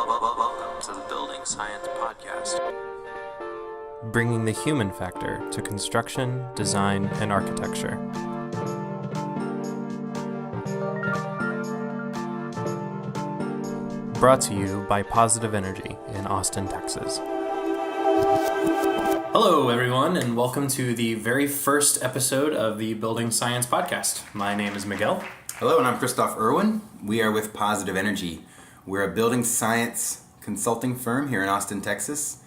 Welcome to the Building Science Podcast. Bringing the human factor to construction, design, and architecture. Brought to you by Positive Energy in Austin, Texas. Hello, everyone, and welcome to the very first episode of the Building Science Podcast. My name is Miguel. Hello, and I'm Kristof Irwin. We are with Positive Energy. We're a building science consulting firm here in Austin, Texas,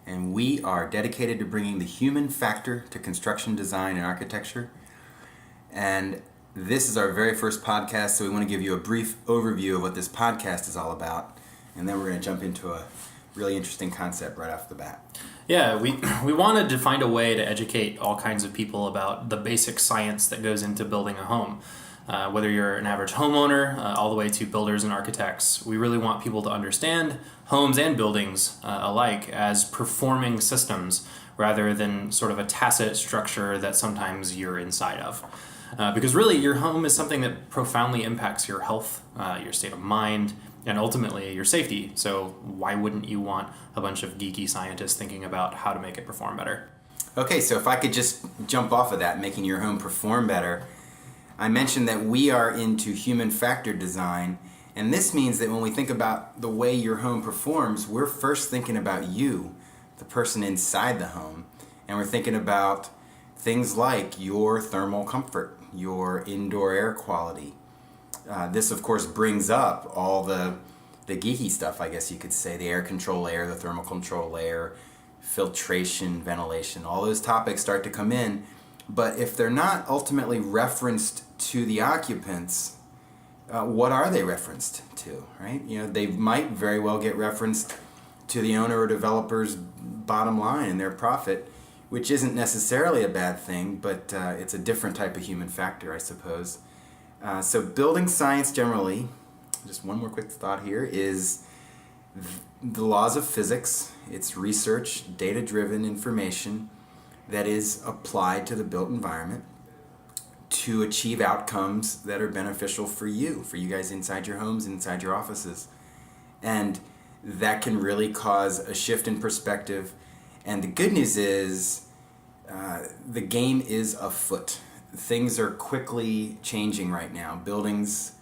and we are dedicated to bringing the human factor to construction, design, and architecture. And this is our very first podcast, so we want to give you a brief overview of what this podcast is all about, and then we're going to jump into a really interesting concept right off the bat. Yeah, we wanted to find a way to educate all kinds of people about the basic science that goes into building a home. Whether you're an average homeowner, all the way to builders and architects, we really want people to understand homes and buildings alike as performing systems rather than sort of a tacit structure that sometimes you're inside of. Because really, your home is something that profoundly impacts your health, your state of mind, and ultimately your safety. So why wouldn't you want a bunch of geeky scientists thinking about how to make it perform better? Okay, so if I could just jump off of that, making your home perform better, I mentioned that we are into human factor design, and this means that when we think about the way your home performs, we're first thinking about you, the person inside the home, and we're thinking about things like your thermal comfort, your indoor air quality. This, of course, brings up all the geeky stuff, I guess you could say, the air control layer, the thermal control layer, filtration, ventilation, all those topics start to come in. But if they're not ultimately referenced to the occupants, what are they referenced to, right? You know, they might very well get referenced to the owner or developer's bottom line and their profit, which isn't necessarily a bad thing, but it's a different type of human factor, I suppose. So building science generally, just one more quick thought here, is the laws of physics. It's research, data-driven information that is applied to the built environment to achieve outcomes that are beneficial for you guys inside your homes, inside your offices. And that can really cause a shift in perspective. And the good news is the game is afoot. Things are quickly changing right now. Buildings,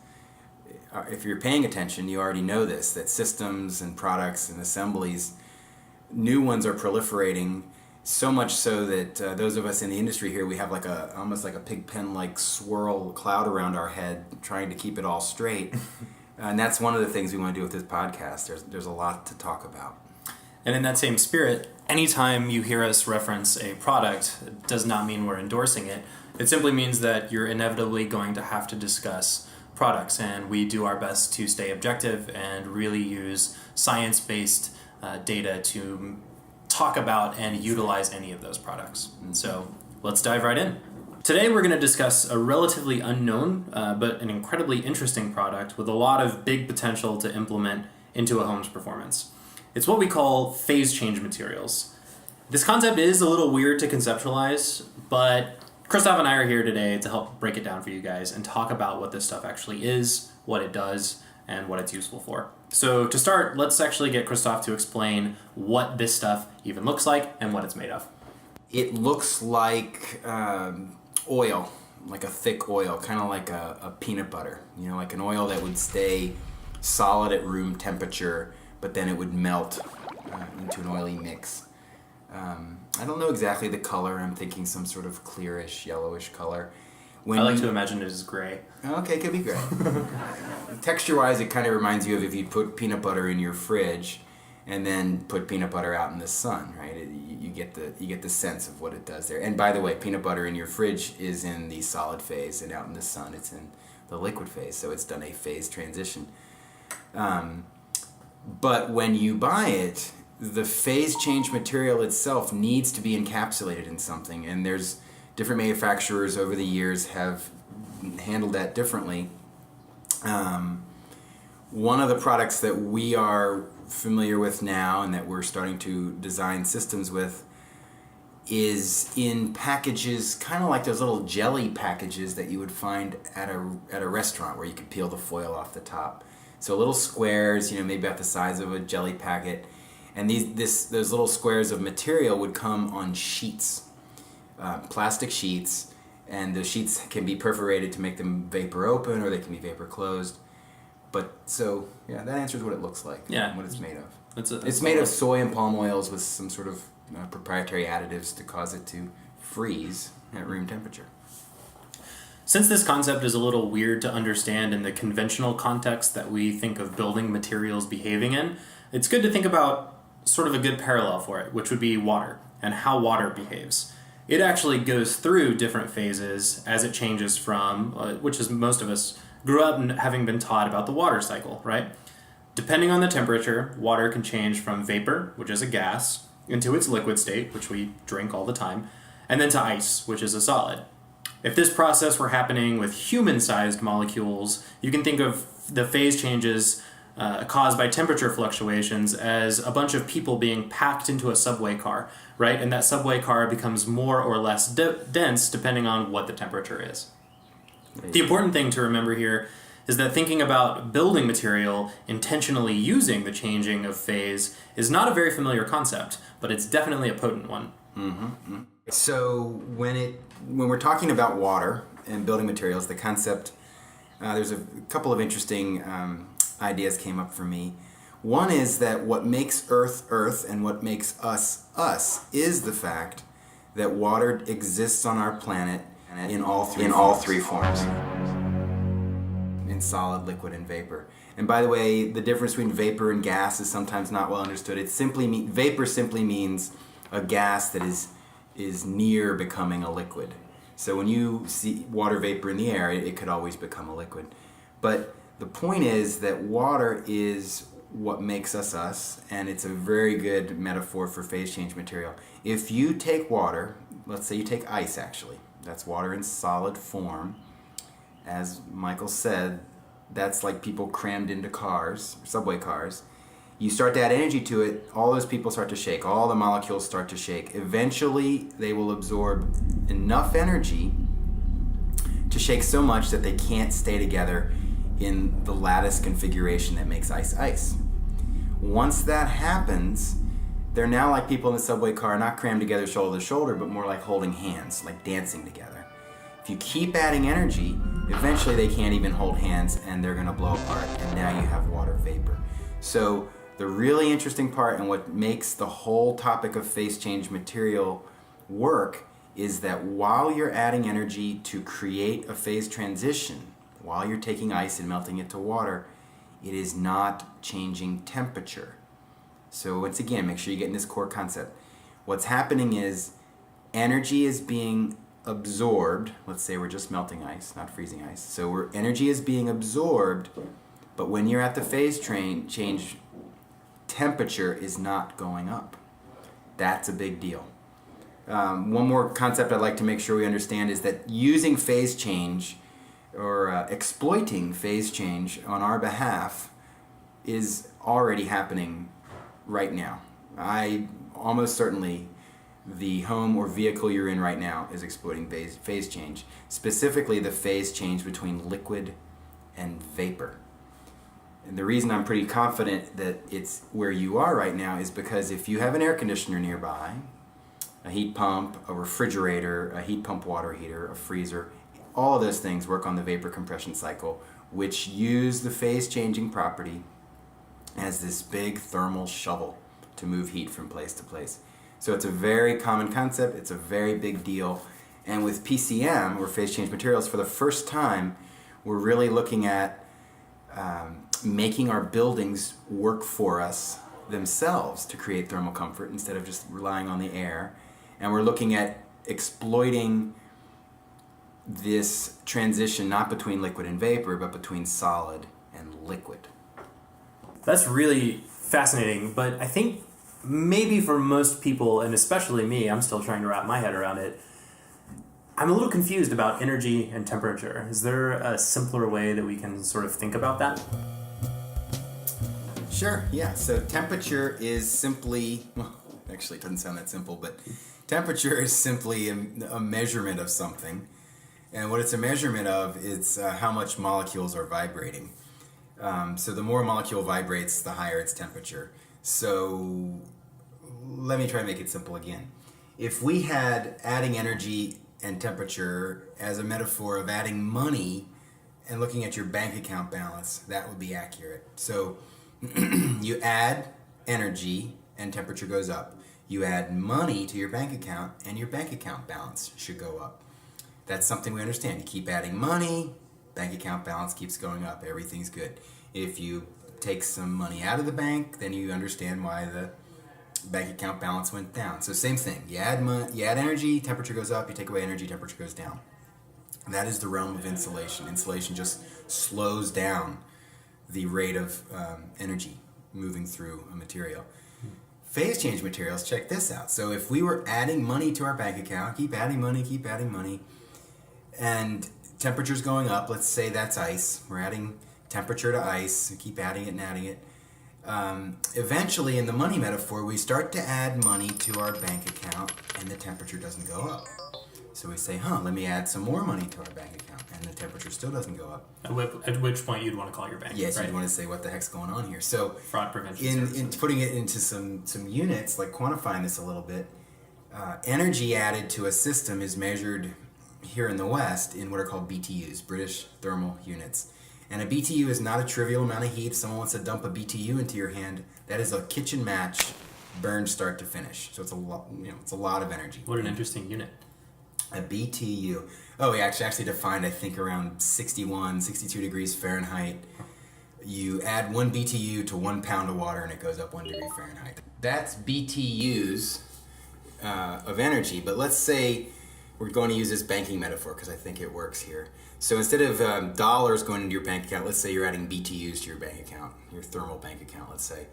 if you're paying attention, you already know this, that systems and products and assemblies, new ones are proliferating. So much so that those of us in the industry here, we have like almost like a pig pen like swirl cloud around our head trying to keep it all straight. And that's one of the things we want to do with this podcast. There's a lot to talk about. And in that same spirit, anytime you hear us reference a product, it does not mean we're endorsing it. It simply means that you're inevitably going to have to discuss products, and we do our best to stay objective and really use science-based data to talk about and utilize any of those products. And so let's dive right in. Today we're going to discuss a relatively unknown but an incredibly interesting product with a lot of big potential to implement into a home's performance. It's what we call phase change materials. This concept is a little weird to conceptualize, but Kristof and I are here today to help break it down for you guys and talk about what this stuff actually is, what it does, and what it's useful for. So to start, let's actually get Kristof to explain what this stuff even looks like and what it's made of. It looks like oil, like a thick oil, kind of like a peanut butter. You know, like an oil that would stay solid at room temperature, but then it would melt into an oily mix. I don't know exactly the color. I'm thinking some sort of clearish, yellowish color. I like to imagine it as gray. Okay, it could be gray. Texture-wise, it kind of reminds you of if you put peanut butter in your fridge and then put peanut butter out in the sun, right? You get the sense of what it does there. And by the way, peanut butter in your fridge is in the solid phase, and out in the sun, it's in the liquid phase. So it's done a phase transition. But when you buy it, the phase change material itself needs to be encapsulated in something, and there's different manufacturers over the years have handled that differently. One of the products that we are familiar with now and that we're starting to design systems with is in packages, kind of like those little jelly packages that you would find at a restaurant where you could peel the foil off the top. So little squares, maybe about the size of a jelly packet, and those little squares of material would come on sheets, plastic sheets, and the sheets can be perforated to make them vapor open, or they can be vapor closed. That answers what it looks like. Yeah. What it's made of. It's made of soy and palm oils with some sort of proprietary additives to cause it to freeze at room temperature. Since this concept is a little weird to understand in the conventional context that we think of building materials behaving in, it's good to think about sort of a good parallel for it, which would be water and how water behaves. It actually goes through different phases as it changes from, which is most of us grew up having been taught about the water cycle, right? Depending on the temperature, water can change from vapor, which is a gas, into its liquid state, which we drink all the time, and then to ice, which is a solid. If this process were happening with human-sized molecules, you can think of the phase changes caused by temperature fluctuations as a bunch of people being packed into a subway car, right? And that subway car becomes more or less dense depending on what the temperature is. The important thing to remember here is that thinking about building material intentionally using the changing of phase is not a very familiar concept, but it's definitely a potent one. Mm-hmm. So when we're talking about water and building materials, the concept, there's a couple of interesting ideas came up for me. One is that what makes Earth Earth and what makes us us is the fact that water exists on our planet in all three forms. In solid, liquid, and vapor. And by the way, the difference between vapor and gas is sometimes not well understood. Vapor simply means a gas that is near becoming a liquid. So when you see water vapor in the air, it could always become a liquid. But the point is that water is what makes us us, and it's a very good metaphor for phase change material. If you take water, let's say you take ice actually, that's water in solid form. As Michael said, that's like people crammed into cars, subway cars. You start to add energy to it, all those people start to shake, all the molecules start to shake. Eventually, they will absorb enough energy to shake so much that they can't stay together in the lattice configuration that makes ice ice. Once that happens, they're now like people in the subway car, not crammed together shoulder to shoulder, but more like holding hands, like dancing together. If you keep adding energy, eventually they can't even hold hands and they're going to blow apart, and now you have water vapor. So the really interesting part and what makes the whole topic of phase change material work is that while you're adding energy to create a phase transition, while you're taking ice and melting it to water, it is not changing temperature. So once again, make sure you get in this core concept. What's happening is energy is being absorbed. Let's say we're just melting ice, not freezing ice. So energy is being absorbed, but when you're at the phase change, temperature is not going up. That's a big deal. One more concept I'd like to make sure we understand is that using phase change or exploiting phase change on our behalf is already happening right now. Almost certainly the home or vehicle you're in right now is exploiting phase change, specifically the phase change between liquid and vapor. And the reason I'm pretty confident that it's where you are right now is because if you have an air conditioner nearby, a heat pump, a refrigerator, a heat pump water heater, a freezer, all of those things work on the vapor compression cycle, which use the phase changing property as this big thermal shovel to move heat from place to place. So it's a very common concept, it's a very big deal. And with PCM, or phase change materials, for the first time, we're really looking at making our buildings work for us themselves to create thermal comfort instead of just relying on the air. And we're looking at exploiting this transition not between liquid and vapor, but between solid and liquid. That's really fascinating, but I think maybe for most people, and especially me, I'm still trying to wrap my head around it, I'm a little confused about energy and temperature. Is there a simpler way that we can sort of think about that? Sure, yeah. So temperature is simply, well, actually it doesn't sound that simple, but temperature is simply a measurement of something. And what it's a measurement of is how much molecules are vibrating. So the more a molecule vibrates, the higher its temperature. So let me try to make it simple again. If we had adding energy and temperature as a metaphor of adding money and looking at your bank account balance, that would be accurate. So you add energy and temperature goes up. You add money to your bank account and your bank account balance should go up. That's something we understand. You keep adding money, bank account balance keeps going up. Everything's good. If you take some money out of the bank, then you understand why the bank account balance went down. So same thing. You add energy, temperature goes up. You take away energy, temperature goes down. That is the realm of insulation. Insulation just slows down the rate of energy moving through a material. Phase change materials, check this out. So if we were adding money to our bank account, keep adding money, and temperature's going up, let's say that's ice. We're adding temperature to ice, keep adding it and adding it. Eventually, in the money metaphor, we start to add money to our bank account and the temperature doesn't go up. So we say, let me add some more money to our bank account, and the temperature still doesn't go up. At which point you'd want to call your bank. Yes, right? You'd want to say, what the heck's going on here? So fraud prevention. In putting it into some units, like quantifying this a little bit, energy added to a system is measured here in the West in what are called BTUs, British Thermal Units. And a BTU is not a trivial amount of heat. If someone wants to dump a BTU into your hand, that is a kitchen match, burned start to finish. So it's a lot, it's a lot of energy. What an interesting unit. A BTU. Oh, we actually defined, I think, around 61, 62 degrees Fahrenheit. You add 1 BTU to 1 pound of water and it goes up 1 degree Fahrenheit. That's BTUs of energy. But let's say we're going to use this banking metaphor because I think it works here. So instead of dollars going into your bank account, let's say you're adding BTUs to your bank account, your thermal bank account, let's say.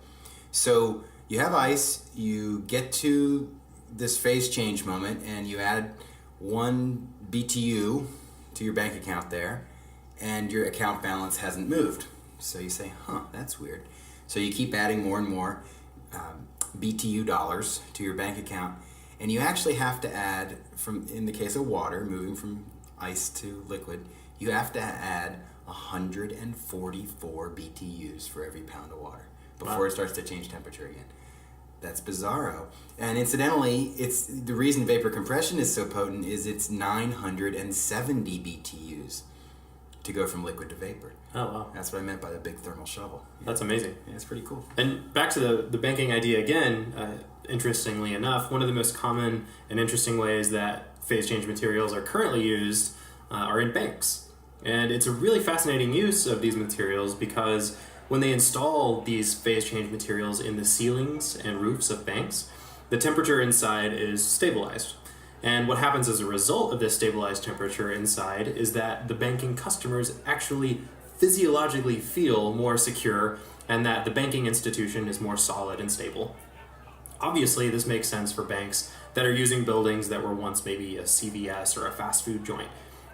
So you have ice, you get to this phase change moment, and you add 1 BTU to your bank account there, and your account balance hasn't moved. So you say, that's weird. So you keep adding more and more BTU dollars to your bank account, and you actually have to add, in the case of water, moving from ice to liquid, you have to add 144 BTUs for every pound of water before it starts to change temperature again. That's bizarro. And incidentally, it's the reason vapor compression is so potent is it's 970 BTUs to go from liquid to vapor. Oh, wow. That's what I meant by the big thermal shovel. Yeah. That's amazing. Yeah, it's pretty cool. And back to the banking idea again, interestingly enough, one of the most common and interesting ways that phase change materials are currently used are in banks. And it's a really fascinating use of these materials because when they install these phase change materials in the ceilings and roofs of banks, the temperature inside is stabilized. And what happens as a result of this stabilized temperature inside is that the banking customers actually physiologically feel more secure and that the banking institution is more solid and stable. Obviously, this makes sense for banks that are using buildings that were once maybe a CVS or a fast food joint.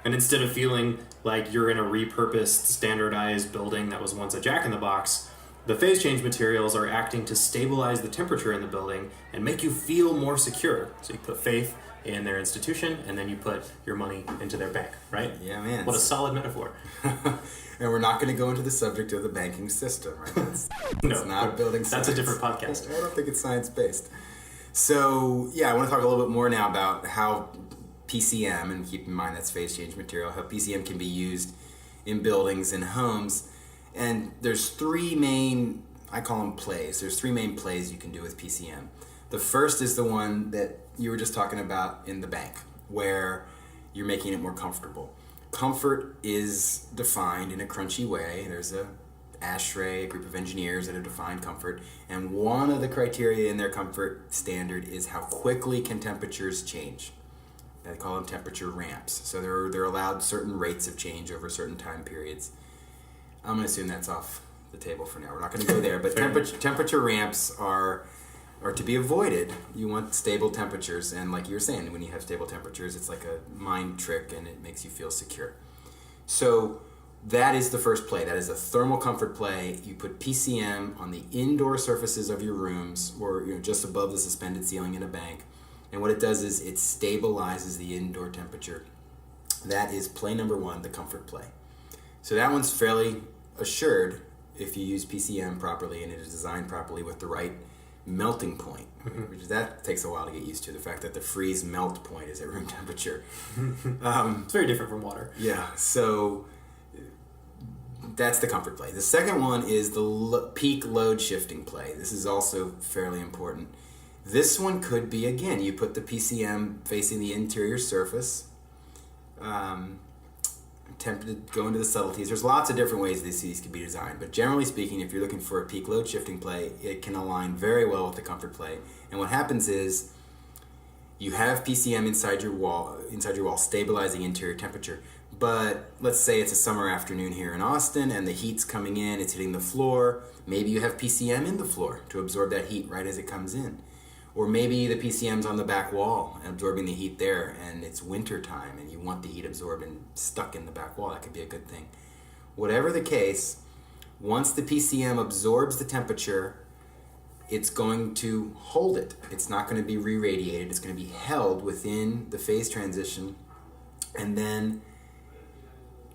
And instead of feeling like you're in a repurposed, standardized building that was once a jack-in-the-box, the phase change materials are acting to stabilize the temperature in the building and make you feel more secure. So you put faith in their institution, and then you put your money into their bank, right? Yeah, man. What a solid metaphor. And we're not going to go into the subject of the banking system, right? That's not building science. That's a different podcast. I don't think it's science-based. So, yeah, I want to talk a little bit more now about how PCM, and keep in mind that's phase change material, how PCM can be used in buildings and homes. And there's 3 main, I call them plays. There's 3 main plays you can do with PCM. The first is the one that you were just talking about in the bank, where you're making it more comfortable. Comfort is defined in a crunchy way. There's a ASHRAE, a group of engineers that have defined comfort, and one of the criteria in their comfort standard is how quickly can temperatures change. They call them temperature ramps. So they're allowed certain rates of change over certain time periods. I'm going to assume that's off the table for now. We're not going to go there, but temperature ramps are to be avoided. You want stable temperatures, and like you were saying, when you have stable temperatures, it's like a mind trick and it makes you feel secure. So that is the first play. That is a thermal comfort play. You put PCM on the indoor surfaces of your rooms, or just above the suspended ceiling in a bank. And what it does is it stabilizes the indoor temperature. That is play number 1, the comfort play. So that one's fairly assured if you use PCM properly and it is designed properly with the right melting point, which that takes a while to get used to. The fact that the freeze melt point is at room temperature. It's very different from water. Yeah, so that's the comfort play. The second one is the peak load shifting play. This is also fairly important. This one could be, again, you put the PCM facing the interior surface. Tempted to go into the subtleties. There's lots of different ways these can be designed, but generally speaking, if you're looking for a peak load shifting play, it can align very well with the comfort play. And what happens is you have PCM inside your wall, stabilizing interior temperature. But let's say it's a summer afternoon here in Austin and the heat's coming in, it's hitting the floor. Maybe you have PCM in the floor to absorb that heat right as it comes in. Or maybe the PCM's on the back wall and absorbing the heat there, and it's winter time and you want the heat absorbed and stuck in the back wall. That could be a good thing. Whatever the case, once the PCM absorbs the temperature, it's going to hold it. It's not going to be re-radiated. It's going to be held within the phase transition, and then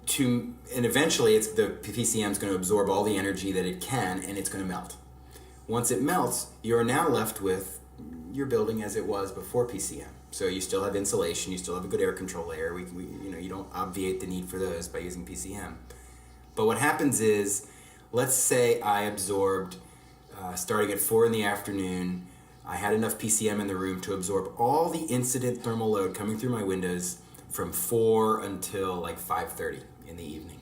eventually the PCM is going to absorb all the energy that it can, and it's going to melt. Once it melts, you're now left with your building as it was before PCM. So you still have insulation, you still have a good air control layer. You don't obviate the need for those by using PCM. But what happens is, let's say I absorbed, starting at 4 in the afternoon, I had enough PCM in the room to absorb all the incident thermal load coming through my windows from 4 until like 5:30 in the evening.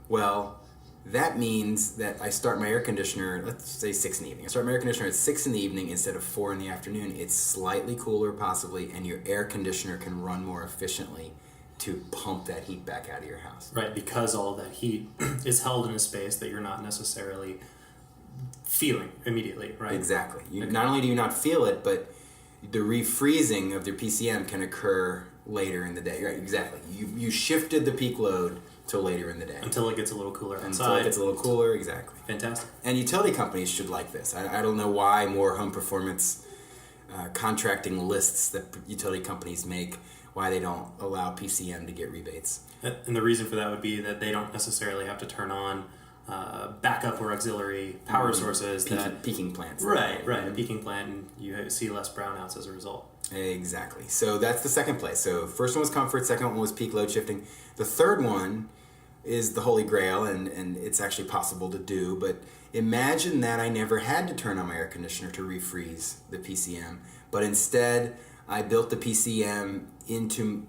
Well, that means that I start my air conditioner, let's say 6 in the evening. I start my air conditioner at 6 in the evening instead of 4 in the afternoon. It's slightly cooler possibly, and your air conditioner can run more efficiently to pump that heat back out of your house. Right, because all that heat is held in a space that you're not necessarily feeling immediately, right? Exactly. Not only do you not feel it, but the refreezing of your PCM can occur later in the day. Right, exactly. You shifted the peak load till later in the day. Until it gets a little cooler outside. Until it gets a little cooler, exactly. Fantastic. And utility companies should like this. I don't know why more home performance contracting lists that utility companies make, why they don't allow PCM to get rebates. And the reason for that would be that they don't necessarily have to turn on backup or auxiliary power sources. Peaking plants. Right. A peaking plant, and you see less brownouts as a result. Exactly. So that's the second place. So first one was comfort, second one was peak load shifting. The third one is the holy grail, and it's actually possible to do, but imagine that I never had to turn on my air conditioner to refreeze the PCM, but instead I built the PCM into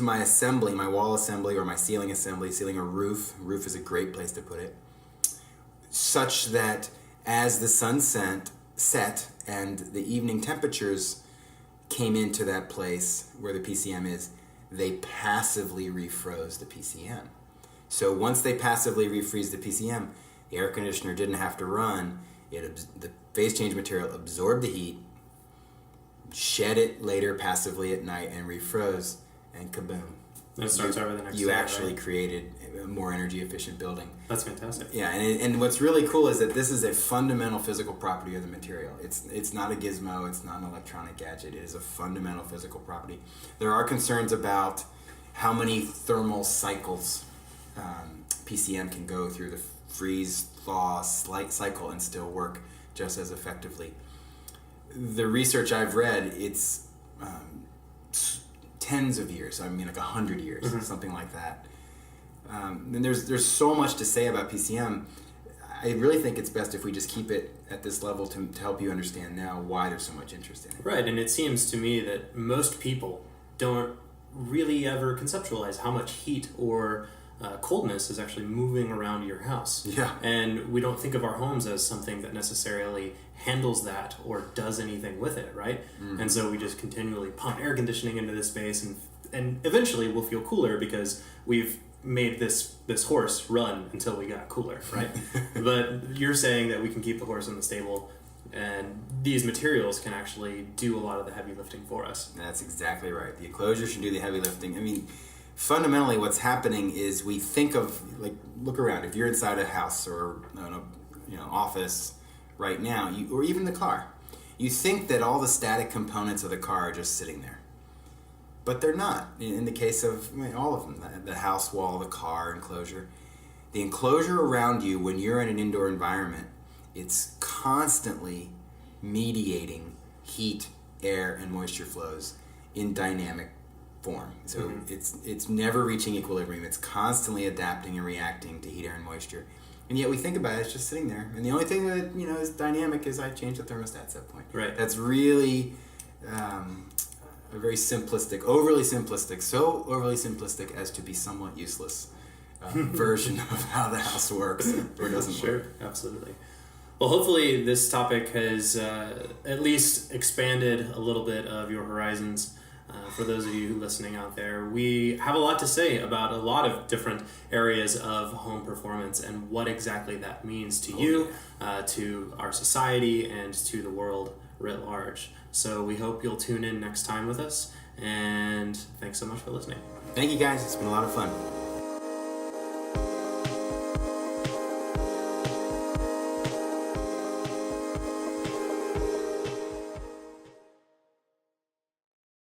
my assembly, my wall assembly or my ceiling assembly, ceiling or roof. Roof is a great place to put it, such that as the sun set and the evening temperatures came into that place where the PCM is, they passively refroze the PCM. So once they passively refreeze the PCM, the air conditioner didn't have to run. The phase change material absorbed the heat, shed it later passively at night, and refroze, and kaboom. And it starts over the next day. You actually created a more energy efficient building. That's fantastic. Yeah, and what's really cool is that this is a fundamental physical property of the material. It's not a gizmo, it's not an electronic gadget, it is a fundamental physical property. There are concerns about how many thermal cycles PCM can go through the freeze, thaw, slight cycle and still work just as effectively. The research I've read, it's tens of years, I mean like 100 years, something like that. And there's so much to say about PCM. I really think it's best if we just keep it at this level to help you understand now why there's so much interest in it. Right, and it seems to me that most people don't really ever conceptualize how much heat or coldness is actually moving around your house. Yeah. And we don't think of our homes as something that necessarily handles that or does anything with it, right? Mm-hmm. And so we just continually pump air conditioning into this space, and eventually we'll feel cooler because we've made this horse run until we got cooler, right? But you're saying that we can keep the horse in the stable, and these materials can actually do a lot of the heavy lifting for us. That's exactly right. The enclosure should do the heavy lifting. I mean, fundamentally what's happening is we think of, like, look around. If you're inside a house or office right now, or even the car, you think that all the static components of the car are just sitting there. But they're not. In the case of all of them, the house wall, the car enclosure, The enclosure around you, when you're in an indoor environment, it's constantly mediating heat, air, and moisture flows in dynamic form. So it's never reaching equilibrium. It's constantly adapting and reacting to heat, air, and moisture. And yet we think about it, it's just sitting there. And the only thing that is dynamic is I change the thermostat set point. Right. That's really a very simplistic, overly simplistic, so overly simplistic as to be somewhat useless version of how the house works or doesn't work. Sure, absolutely. Well, hopefully this topic has at least expanded a little bit of your horizons. For those of you listening out there, we have a lot to say about a lot of different areas of home performance and what exactly that means to you, to our society, and to the world writ large. So we hope you'll tune in next time with us, and thanks so much for listening. Thank you guys, it's been a lot of fun.